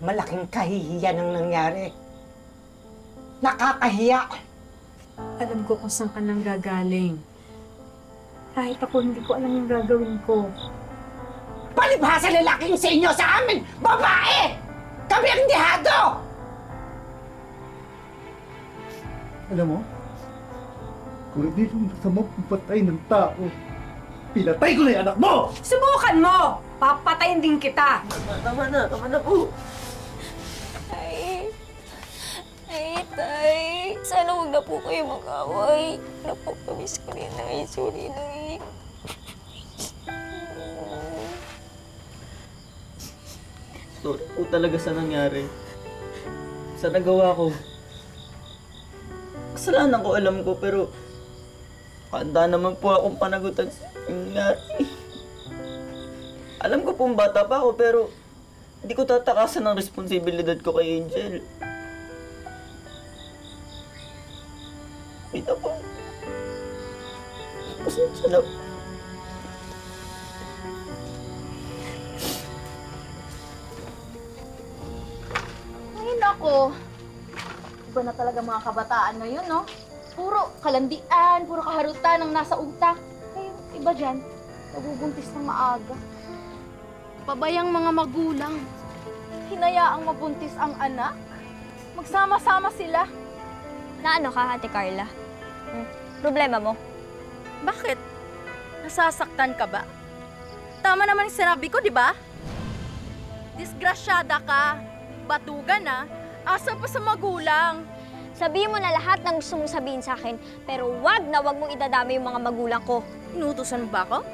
Malaking kahihiyan ang nangyari. Nakakahiya! Alam ko kung saan ka nang gagaling. Kahit ako, hindi ko alam yung gagawin ko. Palibhasa lalaking sa inyo sa amin! Babae! Kami ang dihado! Alam mo, kung hindi yung masama patay ng tao, pinatay ko na yung anak mo! Subukan mo! Papatayin din kita! Tama na po! Tay, sana huwag na po kayo mag-away. Napapamiss ko rin na sorry na Sorry po talaga sa nangyari. Sa nagawa ko. Kasalanan ko, alam ko, pero handa naman po akong panagutan sa nangyari. Alam ko pong bata pa ako, pero hindi ko tatakasan ang responsibilidad ko kay Angel. Ito po. Pasensya na. Ay, nako. Iba na talaga mga kabataan ngayon, no? Puro kalandian, puro kaharutan ang nasa utak. Ay, iba dyan, nabubuntis ng maaga. Pabayang mga magulang. Hinayaang mabuntis ang anak. Magsama-sama sila. Na ano ka, Ate Carla? Problema mo? Bakit? Nasasaktan ka ba? Tama naman yung sinabi ko, di ba? Disgrasyada ka. Batugan, ha? Asa pa sa magulang. Sabihin mo na lahat ng gusto mong sabihin sa akin, pero wag mong idadami yung mga magulang ko. Inutusan mo ba ako?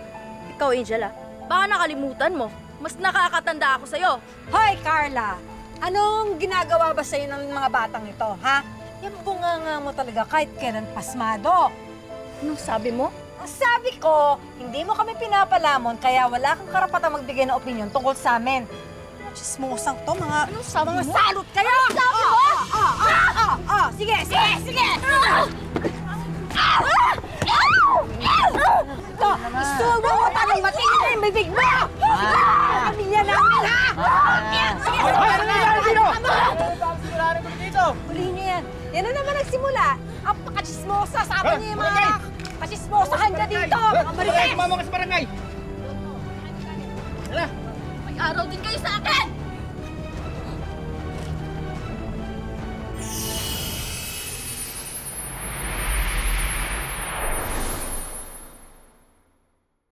Ikaw, Angela, baka nakalimutan mo. Mas nakakatanda ako sa'yo. Hoy, Carla! Anong ginagawa ba sa'yo ng mga batang ito, ha? Yung bunganga mo talaga kahit kailan pasmado. Anong sabi mo? Ang sabi ko, hindi mo kami pinapalamon kaya wala kang karapatang magbigay ng opinion tungkol sa amin. Chismosang to, mga... Anong sabi mo? salot kayo! Anong sabi mo? Sige! Ito, isubo mo parang matingin na yung bibig mo! Pamilya namin, ha? Sige! Huli niyo yan. Yan na naman nagsimula. Ang pakachismosa, sabi niyo yung mga kachismosahan niya dito. Mga marites! Sumama ka sa barangay! May araw din kayo sa akin!